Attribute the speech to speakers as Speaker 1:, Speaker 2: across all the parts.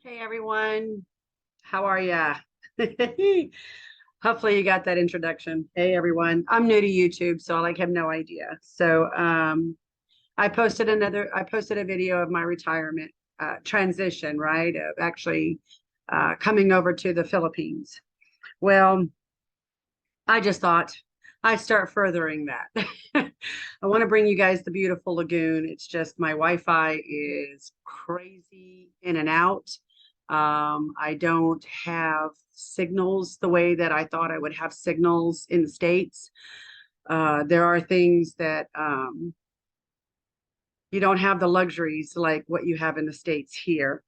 Speaker 1: Hey everyone, how are ya? Hopefully you got that introduction. Hey everyone, I'm new to YouTube, so I have no idea. I posted a video of my retirement transition, right? Of actually coming over to the Philippines. Well, I just thought I'd start furthering that. I want to bring you guys the beautiful lagoon. It's just my Wi-Fi is crazy in and out. I don't have signals the way that I thought I would have signals in the States. There are things that you don't have the luxuries like what you have in the States here.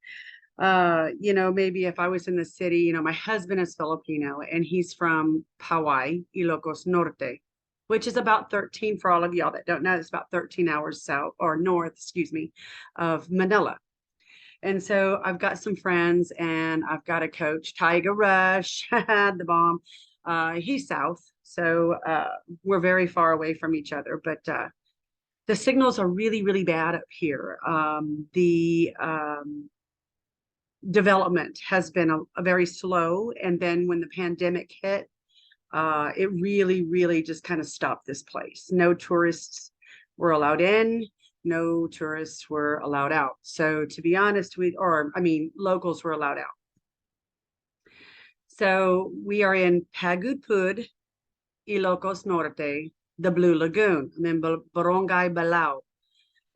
Speaker 1: Maybe if I was in the city, my husband is Filipino and he's from Hawaii, Ilocos Norte, which is about 13 for all of y'all that don't know, it's about 13 hours south or north, excuse me, of Manila. And so I've got some friends and I've got a coach, Tiger Rush, the bomb. He's south. So we're very far away from each other, but the signals are really, really bad up here. The development has been a very slow. And then when the pandemic hit, it really, really just kind of stopped this place. No tourists were allowed in, no tourists were allowed out. So to be honest, locals were allowed out. So we are in Pagudpud, Ilocos Norte, the Blue Lagoon, and then Barangay Balao.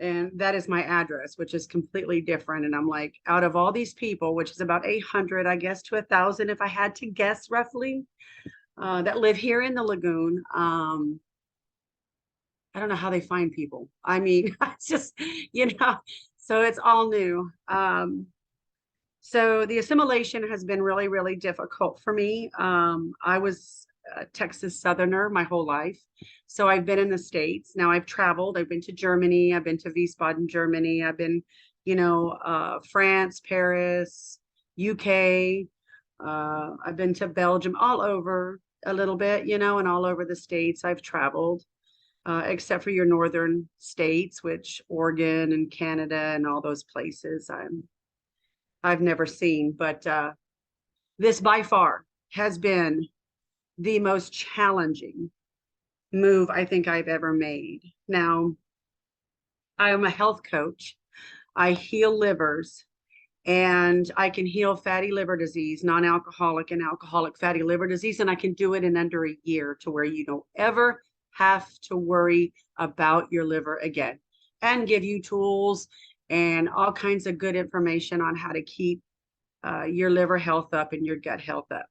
Speaker 1: And that is my address, which is completely different. And I'm like, out of all these people, which is about 800, I guess, to 1,000, if I had to guess roughly, that live here in the lagoon. I don't know how they find people. I mean, it's just, so it's all new. So the assimilation has been really, really difficult for me. I was a Texas Southerner my whole life. So I've been in the States. Now I've traveled. I've been to Germany. I've been to Wiesbaden, Germany. I've been, France, Paris, UK. I've been to Belgium, all over a little bit, and all over the States I've traveled, except for your northern states, which Oregon and Canada and all those places I've never seen. But this by far has been the most challenging move I think I've ever made. Now, I am a health coach. I heal livers and I can heal fatty liver disease, non-alcoholic and alcoholic fatty liver disease. And I can do it in under a year to where you don't ever have to worry about your liver again, and give you tools and all kinds of good information on how to keep your liver health up and your gut health up.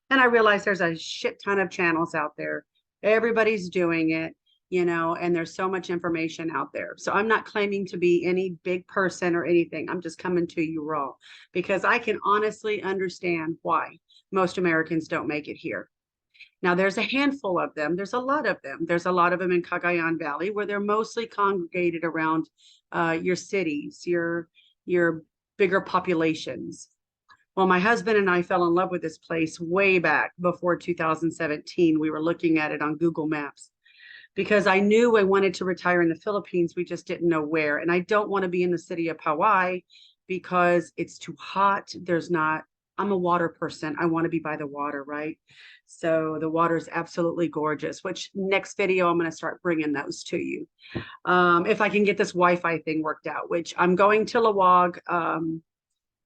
Speaker 1: And I realize there's a shit ton of channels out there. Everybody's doing it, and there's so much information out there. So I'm not claiming to be any big person or anything. I'm just coming to you raw because I can honestly understand why most Americans don't make it here. Now, there's a handful of them. There's a lot of them. There's a lot of them in Cagayan Valley where they're mostly congregated around your cities, your bigger populations. Well, my husband and I fell in love with this place way back before 2017. We were looking at it on Google Maps because I knew I wanted to retire in the Philippines. We just didn't know where. And I don't want to be in the city of Hawaii because it's too hot. I'm a water person. I want to be by the water, right? So the water is absolutely gorgeous, which next video, I'm going to start bringing those to you. If I can get this Wi-Fi thing worked out, which I'm going to Lawag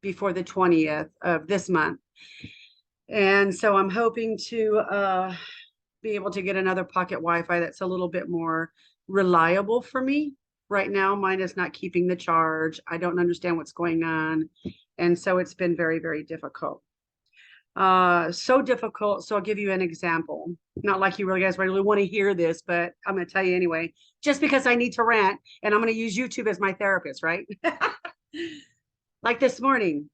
Speaker 1: before the 20th of this month. And so I'm hoping to be able to get another pocket Wi-Fi that's a little bit more reliable for me. Right now, mine is not keeping the charge. I don't understand what's going on. And so it's been very, very difficult. So difficult. So I'll give you an example. Not like you really guys really want to hear this, but I'm going to tell you anyway, just because I need to rant and I'm going to use YouTube as my therapist, right? Like this morning,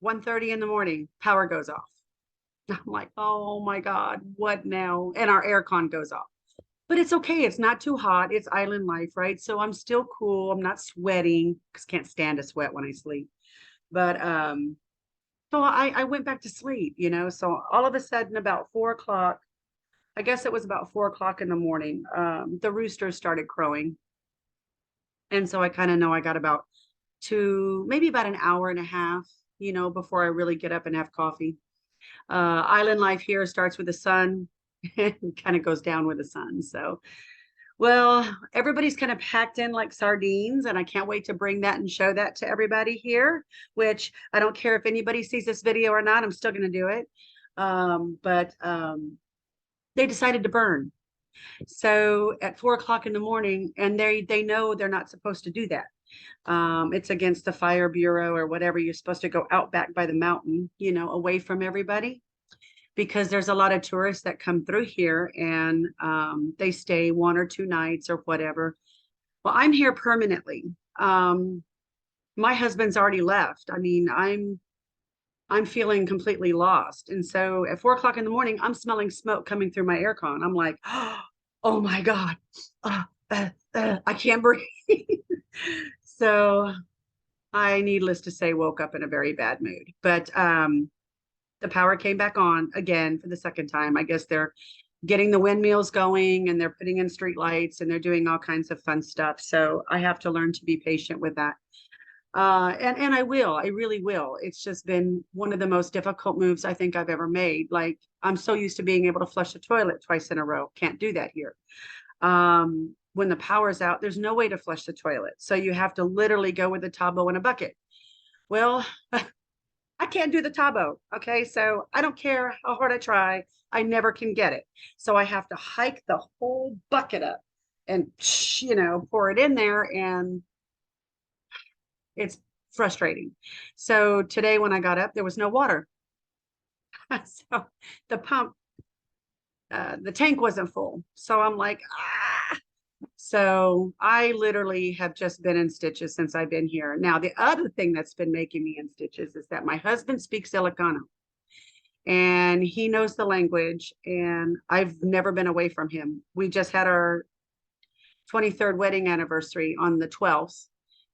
Speaker 1: 1:30 in the morning, power goes off. I'm like, oh my God, what now? And our aircon goes off. But it's okay. It's not too hot. It's island life, right? So I'm still cool. I'm not sweating because I can't stand to sweat when I sleep. But so I went back to sleep, So all of a sudden, about 4 o'clock, I guess it was about 4 o'clock in the morning, the roosters started crowing. And so I kind of know I got maybe about an hour and a half, before I really get up and have coffee. Island life here starts with the sun and kind of goes down with the sun. So, well, everybody's kind of packed in like sardines, and I can't wait to bring that and show that to everybody here, which I don't care if anybody sees this video or not, I'm still going to do it. But they decided to burn. So at 4 o'clock in the morning, and they know they're not supposed to do that. It's against the fire bureau or whatever. You're supposed to go out back by the mountain, away from everybody, because there's a lot of tourists that come through here, and they stay 1 or 2 nights or whatever. Well, I'm here permanently. My husband's already left. I mean, I'm feeling completely lost. And so at 4 o'clock in the morning, I'm smelling smoke coming through my air con. I'm like, oh my God, I can't breathe. So I, needless to say, woke up in a very bad mood. But the power came back on again for the second time. I guess they're getting the windmills going, and they're putting in street lights, and they're doing all kinds of fun stuff. So I have to learn to be patient with that. And I really will. It's just been one of the most difficult moves I think I've ever made. Like, I'm so used to being able to flush a toilet twice in a row. Can't do that here. When the power's out, there's no way to flush the toilet. So you have to literally go with a tabo and a bucket. Well, I can't do the tabo. Okay. So I don't care how hard I try. I never can get it. So I have to hike the whole bucket up and, pour it in there. And it's frustrating. So today when I got up, there was no water. So the pump, the tank wasn't full. So I'm like, ah. So I literally have just been in stitches since I've been here. Now, the other thing that's been making me in stitches is that my husband speaks Ilocano, and he knows the language, and I've never been away from him. We just had our 23rd wedding anniversary on the 12th,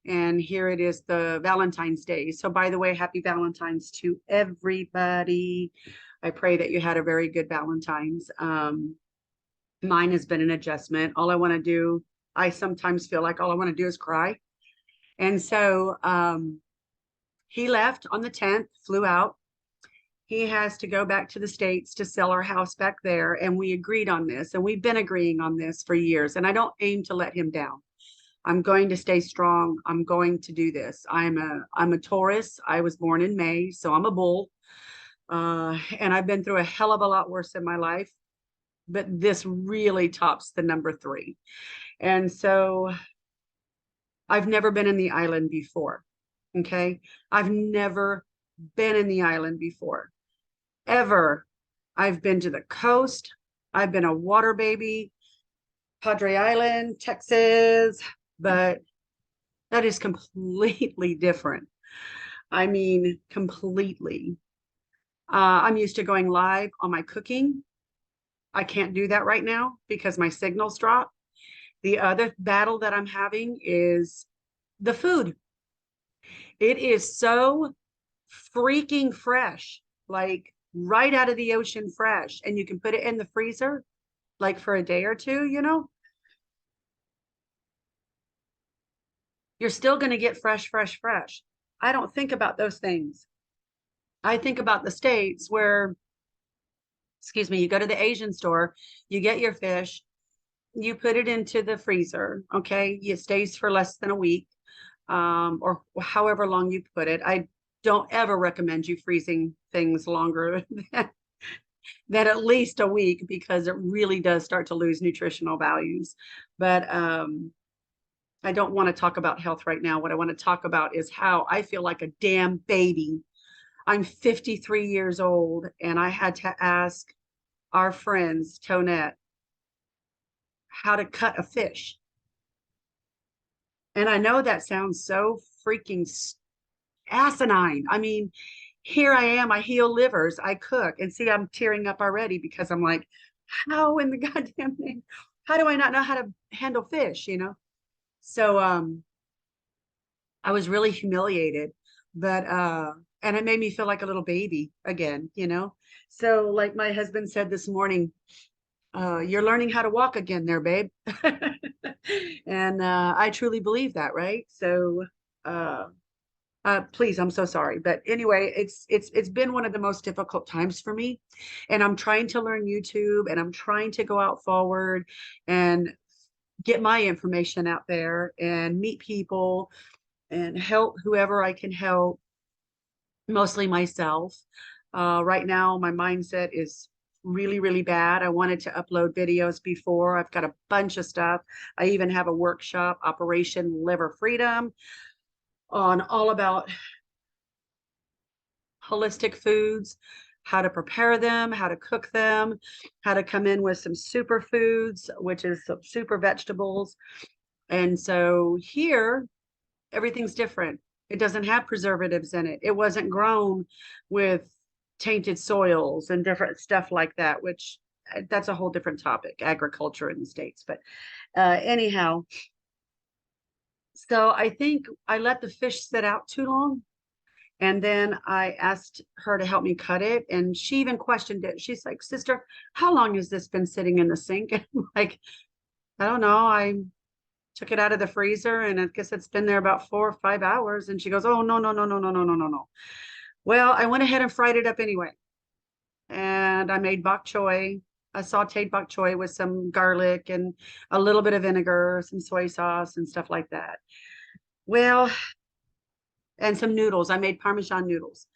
Speaker 1: and here it is, the Valentine's Day. So by the way, happy Valentine's to everybody. I pray that you had a very good Valentine's. Mine has been an adjustment. I sometimes feel like all I want to do is cry. And so he left on the 10th, flew out. He has to go back to the States to sell our house back there. And we agreed on this, and we've been agreeing on this for years. And I don't aim to let him down. I'm going to stay strong. I'm going to do this. I'm a Taurus. I was born in May, so I'm a bull. And I've been through a hell of a lot worse in my life, but this really tops the number 3. And so I've never been in the island before. Okay. I've never been in the island before, ever. I've been to the coast. I've been a water baby, Padre Island, Texas, but that is completely different. I mean, completely. I'm used to going live on my cooking. I can't do that right now because my signals drop. The other battle that I'm having is the food. It is so freaking fresh, like right out of the ocean fresh. And you can put it in the freezer like for a day or two, You're still going to get fresh, fresh, fresh. I don't think about those things. I think about the States where, excuse me, you go to the Asian store, you get your fish, you put it into the freezer. Okay. It stays for less than a week, or however long you put it. I don't ever recommend you freezing things longer than at least a week, because it really does start to lose nutritional values. But I don't want to talk about health right now. What I want to talk about is how I feel like a damn baby. I'm 53 years old, and I had to ask our friends, Tonette, how to cut a fish. And I know that sounds so freaking asinine. I mean, here I am, I heal livers, I cook, and see, I'm tearing up already because I'm like, how in the goddamn name, how do I not know how to handle fish, So I was really humiliated, but and it made me feel like a little baby again, So like my husband said this morning, you're learning how to walk again there, babe. And I truly believe that, right? So Please, I'm so sorry. But anyway, it's been one of the most difficult times for me. And I'm trying to learn YouTube and I'm trying to go out forward and get my information out there and meet people and help whoever I can help, mostly myself. Right now, my mindset is really, really bad. I wanted to upload videos before. I've got a bunch of stuff. I even have a workshop, Operation Liver Freedom, on all about holistic foods, how to prepare them, how to cook them, how to come in with some superfoods, which is some super vegetables. And so here, everything's different. It doesn't have preservatives in it. It wasn't grown with tainted soils and different stuff like that, which that's a whole different topic, agriculture in the States. But anyhow, so I think I let the fish sit out too long. And then I asked her to help me cut it. And she even questioned it. She's like, Sister, how long has this been sitting in the sink? And I'm like, I don't know. I took it out of the freezer and I guess it's been there about 4 or 5 hours. And she goes, oh, no, no, no, no, no, no, no, no, no. Well, I went ahead and fried it up anyway. And I made bok choy. I sauteed bok choy with some garlic and a little bit of vinegar, some soy sauce and stuff like that. Well, and some noodles. I made Parmesan noodles.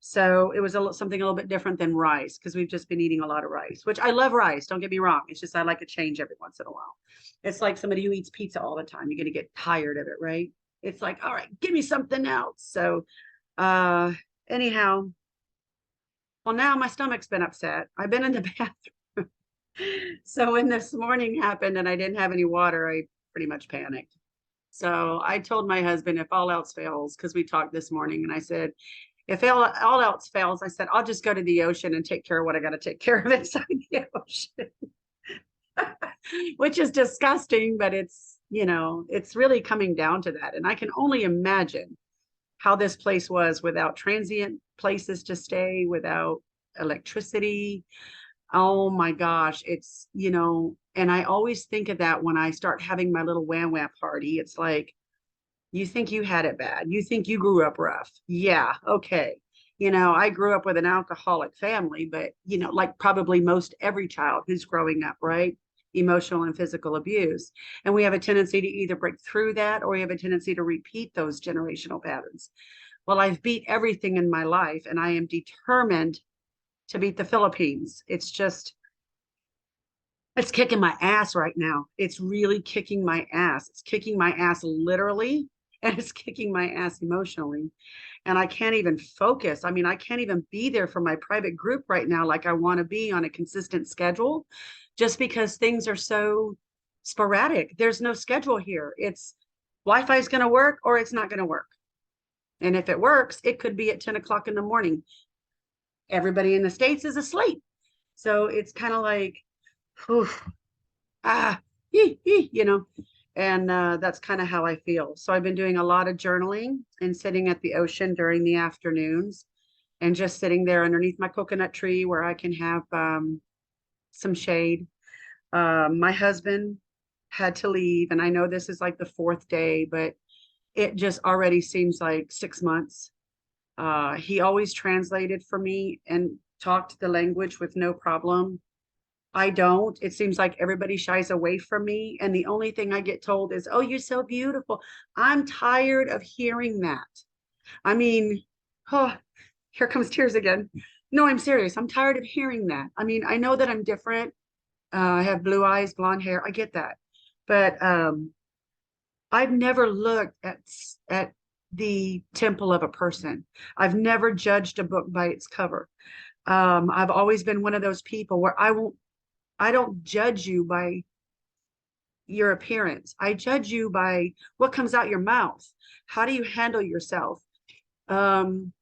Speaker 1: So it was something a little bit different than rice because we've just been eating a lot of rice, which I love rice. Don't get me wrong. It's just I like a change every once in a while. It's like somebody who eats pizza all the time. You're going to get tired of it, right? It's like, all right, give me something else. So uh anyhow, well, now my stomach's been upset. I've been in the bathroom. So when this morning happened and I didn't have any water, I pretty much panicked. So I told my husband, if all else fails, because we talked this morning, and I said, if all else fails, I said, I'll just go to the ocean and take care of what I got to take care of inside the ocean, which is disgusting, but it's really coming down to that. And I can only imagine how this place was without transient places to stay, without electricity. Oh my gosh, and I always think of that when I start having my little wham wham party. It's like, you think you had it bad. You think you grew up rough. Yeah, okay. I grew up with an alcoholic family, but, like probably most every child who's growing up, right? Emotional and physical abuse. And we have a tendency to either break through that or we have a tendency to repeat those generational patterns. Well, I've beat everything in my life and I am determined to beat the Philippines. It's kicking my ass right now. It's really kicking my ass. It's kicking my ass literally and it's kicking my ass emotionally. And I can't even focus. I mean, I can't even be there for my private group right now like I want to be on a consistent schedule just because things are so sporadic. There's no schedule here. It's Wi-Fi is going to work or it's not going to work. And if it works, it could be at 10 o'clock in the morning. Everybody in the States is asleep. So it's kind of like, whew, ah, and that's kind of how I feel. So I've been doing a lot of journaling and sitting at the ocean during the afternoons and just sitting there underneath my coconut tree where I can have some shade. My husband had to leave, and I know this is like the fourth day, but it just already seems like 6 months. He always translated for me and talked the language with no problem. I don't. It seems like everybody shies away from me. And the only thing I get told is, oh, you're so beautiful. I'm tired of hearing that. I mean, oh, here comes tears again. No, I'm serious. I'm tired of hearing that. I mean, I know that I'm different. I have blue eyes, blonde hair. I get that. But I've never looked at the temple of a person. I've never judged a book by its cover. I've always been one of those people where I don't judge you by your appearance. I judge you by what comes out your mouth. How do you handle yourself? Um,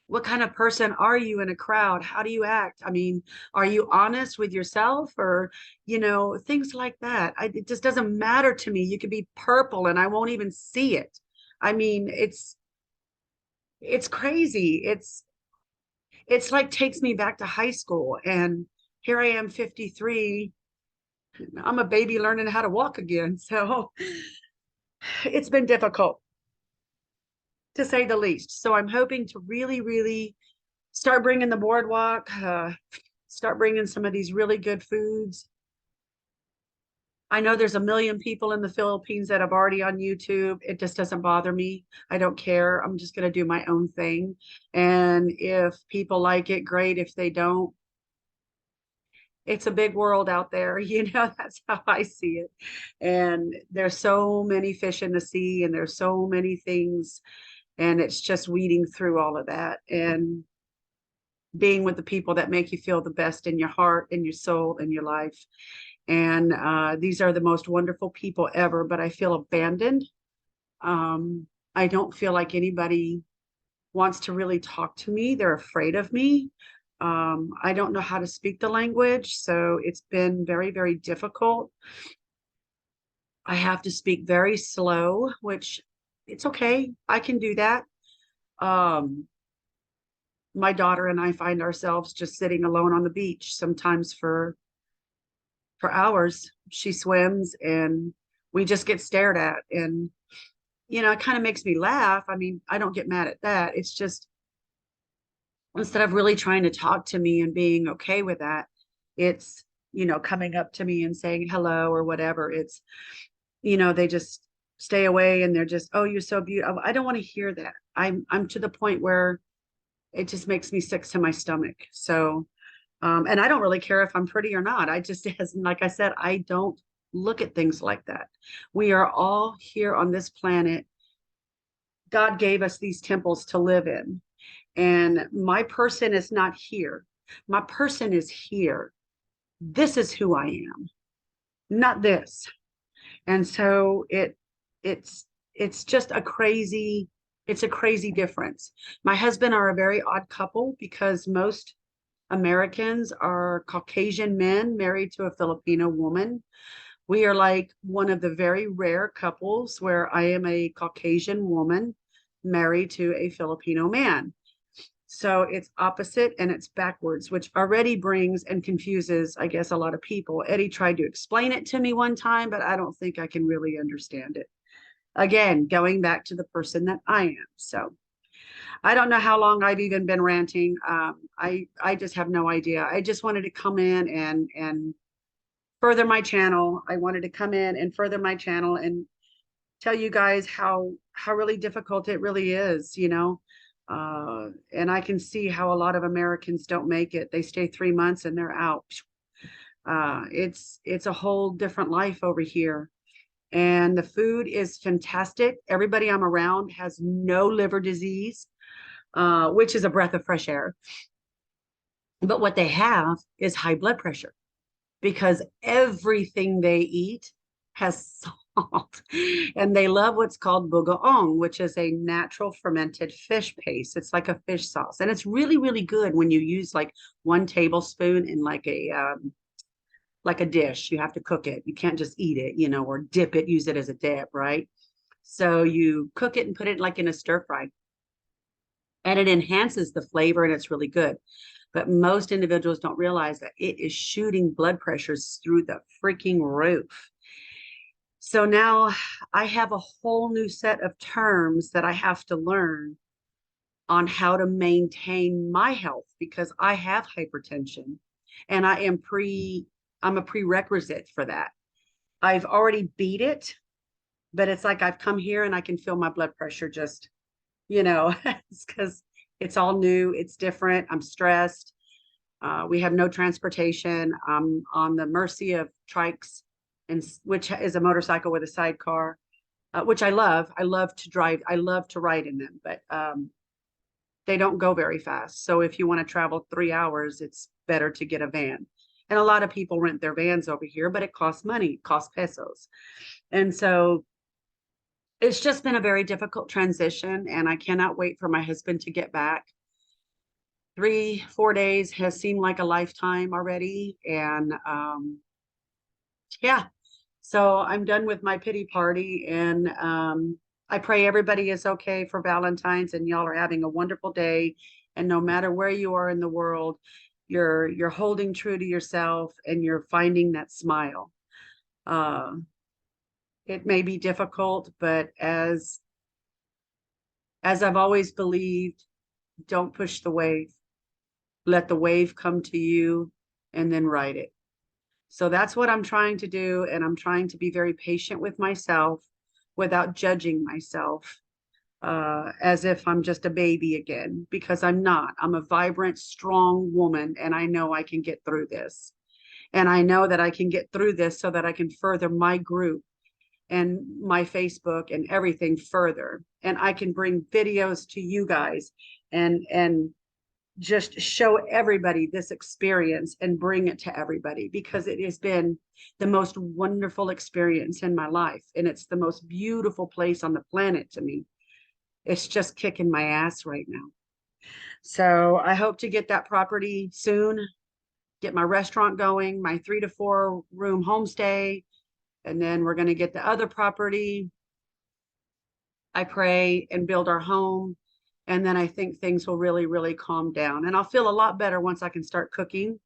Speaker 1: what kind of person are you in a crowd? How do you act? I mean, are you honest with yourself or, things like that? It just doesn't matter to me. You could be purple and I won't even see it. I mean, it's crazy. It's like takes me back to high school and here I am 53. I'm a baby learning how to walk again. So it's been difficult. to say the least. So I'm hoping to really, really start bringing the boardwalk, start bringing some of these really good foods. I know there's a million people in the Philippines that have already on YouTube. It just doesn't bother me. I don't care. I'm just going to do my own thing. And if people like it, great. If they don't, it's a big world out there. That's how I see it. And there's so many fish in the sea, and there's so many things. And it's just weeding through all of that and being with the people that make you feel the best in your heart, in your soul, in your life. And these are the most wonderful people ever, but I feel abandoned. I don't feel like anybody wants to really talk to me. They're afraid of me. I don't know how to speak the language, so it's been very, very difficult. I have to speak very slow, which it's okay. I can do that. Um, my daughter and I find ourselves just sitting alone on the beach sometimes for hours. She swims and we just get stared at. And, it kind of makes me laugh. I mean, I don't get mad at that. It's just instead of really trying to talk to me and being okay with that, it's, coming up to me and saying hello or whatever. It's, they just stay away and they're just, oh, you're so beautiful. I don't want to hear that. I'm to the point where it just makes me sick to my stomach. So, and I don't really care if I'm pretty or not. I just, as like I said, I don't look at things like that. We are all here on this planet. God gave us these temples to live in. And my person is not here. My person is here. This is who I am, not this. And so it's just it's a crazy difference. My husband are a very odd couple because most Americans are Caucasian men married to a Filipino woman. We are like one of the very rare couples where I am a Caucasian woman married to a Filipino man. So it's opposite and it's backwards, which already brings and confuses, I guess, a lot of people. Eddie tried to explain it to me one time, but I don't think I can really understand it. Again, going back to the person that I am. So I don't know how long I've even been ranting. I just have no idea. I just wanted to come in and further my channel. I wanted to come in and further my channel and tell you guys how really difficult it really is, and I can see how a lot of Americans don't make it. They stay 3 months and they're out. It's a whole different life over here. And the food is fantastic. Everybody I'm around has no liver disease, which is a breath of fresh air. But what they have is high blood pressure because everything they eat has salt. And they love what's called bugoong, which is a natural fermented fish paste. It's like a fish sauce. And it's really, really good when you use like 1 tablespoon in like a dish. You have to cook it. You can't just eat it, or dip it, use it as a dip, right? So you cook it and put it like in a stir fry. And it enhances the flavor and it's really good. But most individuals don't realize that it is shooting blood pressures through the freaking roof. So now I have a whole new set of terms that I have to learn on how to maintain my health because I have hypertension and I'm a prerequisite for that. I've already beat it, but it's like I've come here and I can feel my blood pressure just, it's because it's all new, it's different. I'm stressed. We have no transportation. I'm on the mercy of trikes, and which is a motorcycle with a sidecar, which I love. I love to drive. I love to ride in them, but they don't go very fast. So if you want to travel 3 hours, it's better to get a van. And a lot of people rent their vans over here, but it costs money, it costs pesos. And so it's just been a very difficult transition, and I cannot wait for my husband to get back. 3, 4 days has seemed like a lifetime already. And yeah, so I'm done with my pity party. And I pray everybody is okay for Valentine's and y'all are having a wonderful day. And no matter where you are in the world, you're holding true to yourself and you're finding that smile. It may be difficult, but as As I've always believed, don't push the wave. Let the wave come to you and then ride it. So that's what I'm trying to do. And I'm trying to be very patient with myself without judging myself as if I'm just a baby again, because I'm not. I'm a vibrant, strong woman, and I know I can get through this. And I know that I can get through this so that I can further my group and my Facebook and everything further. And I can bring videos to you guys and just show everybody this experience and bring it to everybody, because it has been the most wonderful experience in my life. And it's the most beautiful place on the planet to me. It's just kicking my ass right now. So I hope to get that property soon, get my restaurant going, my 3 to 4 room homestay, and then we're going to get the other property, I pray, and build our home. And then I think things will really, really calm down. And I'll feel a lot better once I can start cooking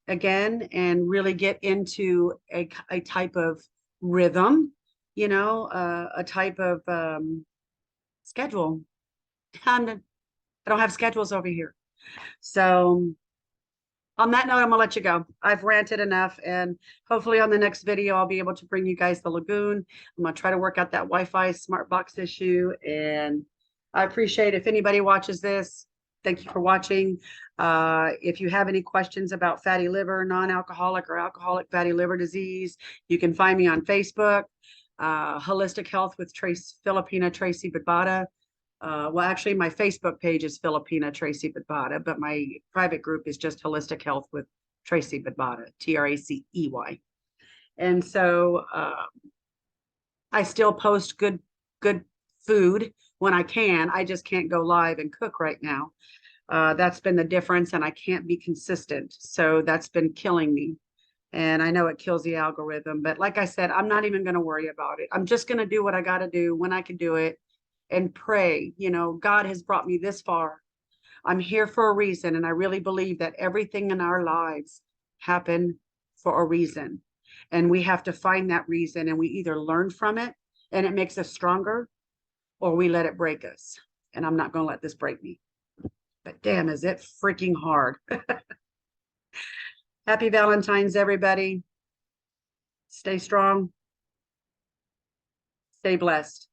Speaker 1: again and really get into a type of rhythm, a type of schedule. I don't have schedules over here. So on that note, I'm gonna let you go. I've ranted enough, and hopefully on the next video, I'll be able to bring you guys the lagoon. I'm gonna try to work out that Wi-Fi smart box issue, and I appreciate if anybody watches this. Thank you for watching. If you have any questions about fatty liver, non-alcoholic or alcoholic fatty liver disease, you can find me on Facebook, Holistic Health with Filipina Tracy Badbada. Well, actually, my Facebook page is Filipina Tracy Badbada, but my private group is just Holistic Health with Tracy Badbada, Tracey. And so I still post good food when I can. I just can't go live and cook right now. That's been the difference, and I can't be consistent. So that's been killing me. And I know it kills the algorithm, but like I said, I'm not even going to worry about it. I'm just going to do what I got to do when I can do it and pray. God has brought me this far. I'm here for a reason. And I really believe that everything in our lives happened for a reason. And we have to find that reason, and we either learn from it and it makes us stronger, or we let it break us. And I'm not going to let this break me. But damn, is it freaking hard. Happy Valentine's, everybody. Stay strong. Stay blessed.